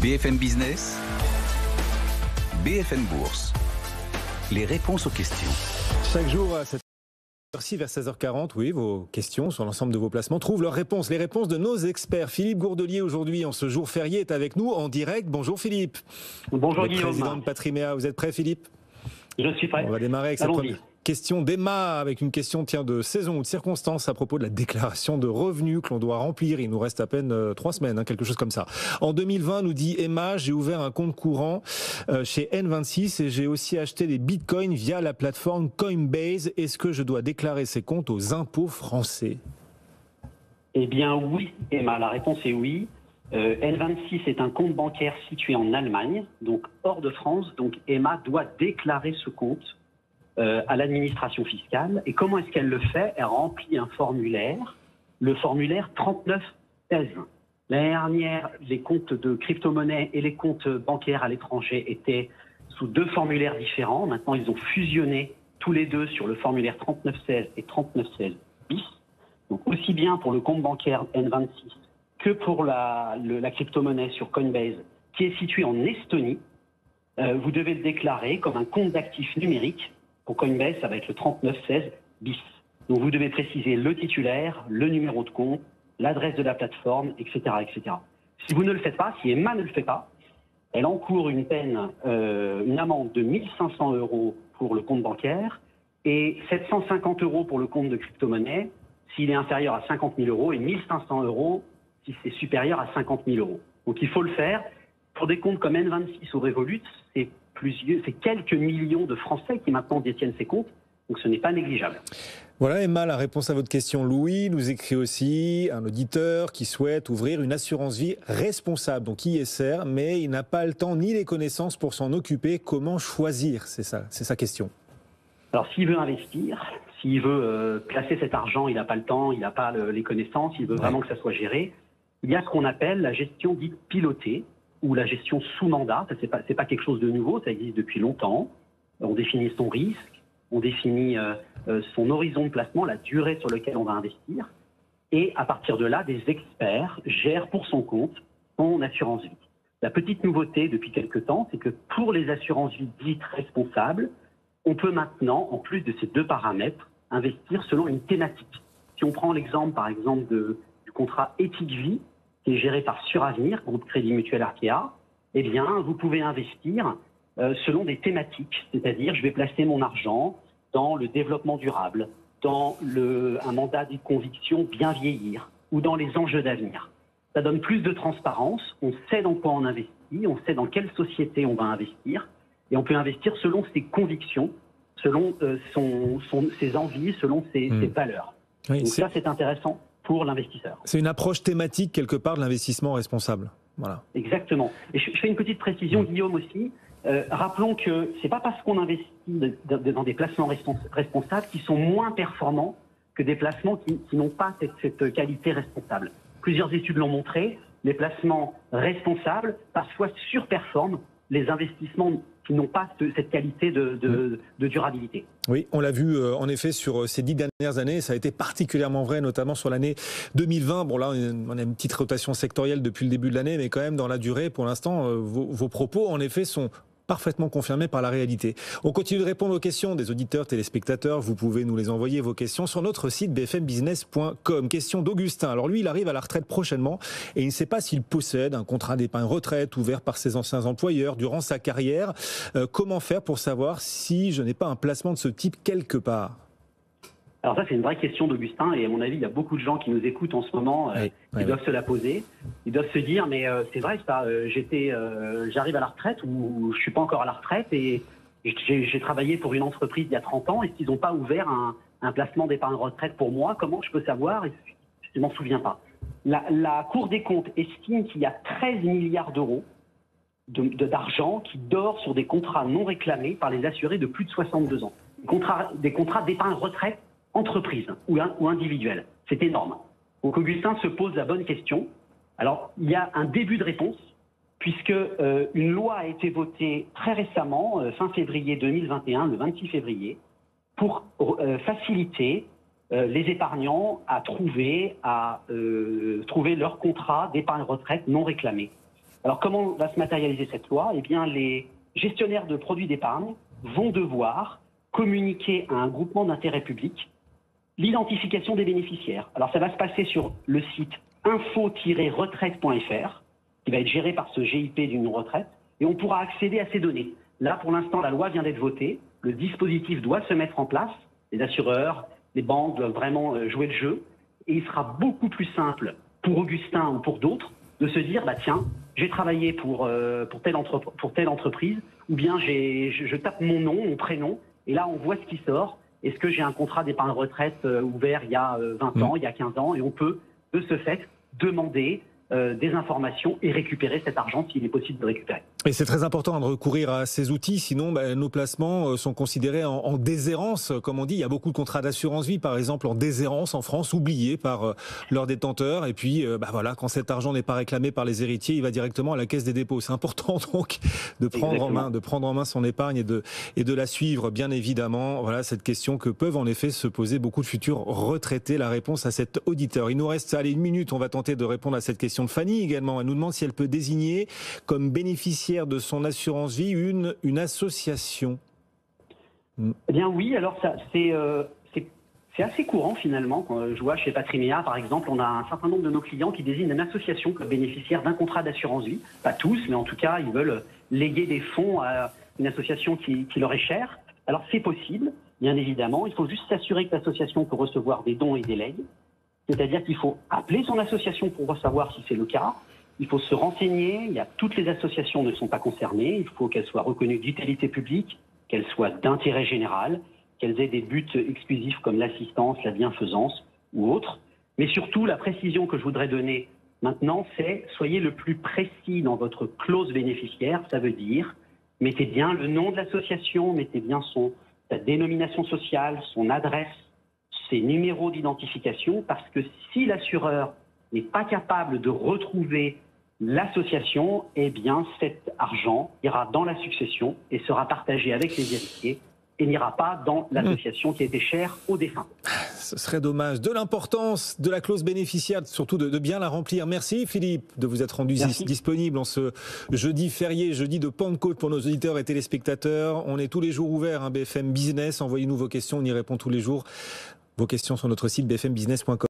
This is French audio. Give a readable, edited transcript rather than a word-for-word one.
BFM Business, BFM Bourse, les réponses aux questions. Chaque jour à cette heure-ci, vers 16h40, oui, vos questions sur l'ensemble de vos placements trouvent leurs réponses. Les réponses de nos experts. Philippe Gourdelier, aujourd'hui, en ce jour férié, est avec nous en direct. Bonjour Philippe. Bonjour Guillaume. Président de Patrimea. Vous êtes prêt, Philippe ? Je suis prêt. On va démarrer avec cette première question d'Emma, avec une question de saison ou de circonstance à propos de la déclaration de revenus que l'on doit remplir. Il nous reste à peine 3 semaines, quelque chose comme ça. En 2020, nous dit Emma, j'ai ouvert un compte courant chez N26 et j'ai aussi acheté des bitcoins via la plateforme Coinbase. Est-ce que je dois déclarer ces comptes aux impôts français ? Eh bien oui, Emma, la réponse est oui. N26 est un compte bancaire situé en Allemagne, donc hors de France. Donc Emma doit déclarer ce compte à l'administration fiscale. Et comment est-ce qu'elle le fait ? Elle remplit un formulaire, le formulaire 3916. L'année dernière, les comptes de crypto-monnaie et les comptes bancaires à l'étranger étaient sous 2 formulaires différents. Maintenant, ils ont fusionné tous les deux sur le formulaire 3916 et 3916 bis. Donc aussi bien pour le compte bancaire N26 que pour la crypto-monnaie sur Coinbase, qui est située en Estonie. Vous devez le déclarer comme un compte d'actifs numérique. Pour Coinbase, ça va être le 3916 bis. Donc vous devez préciser le titulaire, le numéro de compte, l'adresse de la plateforme, etc., etc. Si vous ne le faites pas, si Emma ne le fait pas, elle encourt une peine, une amende de 1 500 € pour le compte bancaire et 750 € pour le compte de crypto-monnaie s'il est inférieur à 50 000 € et 1 500 € si c'est supérieur à 50 000 €. Donc il faut le faire. Pour des comptes comme N26 ou Revolut, c'est quelques millions de Français qui maintenant détiennent ces comptes, donc ce n'est pas négligeable. Voilà Emma, la réponse à votre question. Louis nous écrit aussi un auditeur qui souhaite ouvrir une assurance vie responsable, donc ISR, mais il n'a pas le temps ni les connaissances pour s'en occuper. Comment choisir ? C'est sa question. Alors s'il veut investir, s'il veut placer cet argent, il n'a pas le temps, il n'a pas les connaissances, il veut vraiment que ça soit géré. Il y a ce qu'on appelle la gestion dite pilotée ou la gestion sous mandat. Ça, c'est pas quelque chose de nouveau, ça existe depuis longtemps. On définit son risque, on définit son horizon de placement, la durée sur laquelle on va investir. Et à partir de là, des experts gèrent pour son compte son assurance vie. La petite nouveauté depuis quelques temps, c'est que pour les assurances vie dites responsables, on peut maintenant, en plus de ces 2 paramètres, investir selon une thématique. Si on prend l'exemple, par exemple, du contrat Éthique Vie, qui est géré par Suravenir, groupe Crédit Mutuel Arkea, eh bien, vous pouvez investir selon des thématiques. C'est-à-dire, je vais placer mon argent dans le développement durable, dans un mandat de conviction bien vieillir, ou dans les enjeux d'avenir. Ça donne plus de transparence, on sait dans quoi on investit, on sait dans quelle société on va investir, et on peut investir selon ses convictions, selon ses envies, selon ses valeurs. Oui, donc ça, c'est intéressant pour l'investisseur. C'est une approche thématique quelque part de l'investissement responsable. Voilà. Exactement. Et je fais une petite précision, Guillaume aussi. Rappelons que c'est pas parce qu'on investit dans des placements responsables qui sont moins performants que des placements qui n'ont pas cette qualité responsable. Plusieurs études l'ont montré. Les placements responsables parfois surperforment les investissements qui n'ont pas cette qualité de durabilité. Oui, on l'a vu en effet sur ces 10 dernières années, ça a été particulièrement vrai, notamment sur l'année 2020. Bon là, on a une petite rotation sectorielle depuis le début de l'année, mais quand même dans la durée, pour l'instant, vos propos en effet sont parfaitement confirmés par la réalité. On continue de répondre aux questions des auditeurs, téléspectateurs. Vous pouvez nous les envoyer, vos questions, sur notre site bfmbusiness.com. Question d'Augustin. Alors lui, il arrive à la retraite prochainement et il ne sait pas s'il possède un contrat d'épargne retraite ouvert par ses anciens employeurs durant sa carrière. Comment faire pour savoir si je n'ai pas un placement de ce type quelque part ? Alors ça, c'est une vraie question d'Augustin, et à mon avis, il y a beaucoup de gens qui nous écoutent en ce moment qui doivent se la poser. Ils doivent se dire, mais c'est vrai, j'arrive à la retraite ou je suis pas encore à la retraite et j'ai travaillé pour une entreprise il y a 30 ans. Est-ce qu'ils n'ont pas ouvert un placement d'épargne retraite pour moi ? Comment je peux savoir ? Je ne m'en souviens pas. La Cour des comptes estime qu'il y a 13 milliards d'euros d'argent qui dort sur des contrats non réclamés par les assurés de plus de 62 ans. Des contrats d'épargne retraite entreprise ou individuelle. C'est énorme. Donc Augustin se pose la bonne question. Alors, il y a un début de réponse, puisque une loi a été votée très récemment, fin février 2021, le 26 février, pour faciliter les épargnants à trouver leur contrat d'épargne retraite non réclamé. Alors comment va se matérialiser cette loi? Eh bien, les gestionnaires de produits d'épargne vont devoir communiquer à un groupement d'intérêt public l'identification des bénéficiaires. Alors ça va se passer sur le site info-retraite.fr, qui va être géré par ce GIP d'une retraite, et on pourra accéder à ces données. Là, pour l'instant, la loi vient d'être votée, le dispositif doit se mettre en place, les assureurs, les banques doivent vraiment jouer le jeu, et il sera beaucoup plus simple pour Augustin ou pour d'autres de se dire, bah tiens, j'ai travaillé pour telle entreprise, ou bien je tape mon nom, mon prénom, et là on voit ce qui sort. Est-ce que j'ai un contrat d'épargne retraite ouvert il y a 20 ans, il y a 15 ans, et on peut de ce fait demander des informations et récupérer cet argent s'il est possible de récupérer. Et c'est très important de recourir à ces outils, sinon nos placements sont considérés en déshérence, comme on dit. Il y a beaucoup de contrats d'assurance vie, par exemple, en déshérence en France, oubliés par leurs détenteurs. Et puis, voilà, quand cet argent n'est pas réclamé par les héritiers, il va directement à la caisse des dépôts. C'est important donc de prendre en main son épargne et de la suivre, bien évidemment. Voilà cette question que peuvent en effet se poser beaucoup de futurs retraités. La réponse à cet auditeur. Il nous reste 1 minute. On va tenter de répondre à cette question de Fanny également. Elle nous demande si elle peut désigner comme bénéficiaire de son assurance vie une association. Eh bien oui, alors ça c'est assez courant finalement. Quand je vois chez Patrimea par exemple, on a un certain nombre de nos clients qui désignent une association comme bénéficiaire d'un contrat d'assurance vie. Pas tous, mais en tout cas ils veulent léguer des fonds à une association qui leur est chère. Alors c'est possible, bien évidemment. Il faut juste s'assurer que l'association peut recevoir des dons et des legs. C'est-à-dire qu'il faut appeler son association pour savoir si c'est le cas. Il faut se renseigner. Toutes les associations ne sont pas concernées. Il faut qu'elles soient reconnues d'utilité publique, qu'elles soient d'intérêt général, qu'elles aient des buts exclusifs comme l'assistance, la bienfaisance ou autres. Mais surtout, la précision que je voudrais donner maintenant, c'est soyez le plus précis dans votre clause bénéficiaire. Ça veut dire, mettez bien le nom de l'association, mettez bien sa dénomination sociale, son adresse, ses numéros d'identification, parce que si l'assureur n'est pas capable de retrouver l'association, eh bien cet argent ira dans la succession et sera partagé avec les héritiers et n'ira pas dans l'association qui a été chère au défunt. Ce serait dommage. De l'importance de la clause bénéficiaire, surtout de bien la remplir. Merci Philippe de vous être rendu disponible en ce jeudi férié, jeudi de Pentecôte pour nos auditeurs et téléspectateurs. On est tous les jours ouverts, BFM Business. Envoyez-nous vos questions, on y répond tous les jours. Vos questions sur notre site bfmbusiness.com.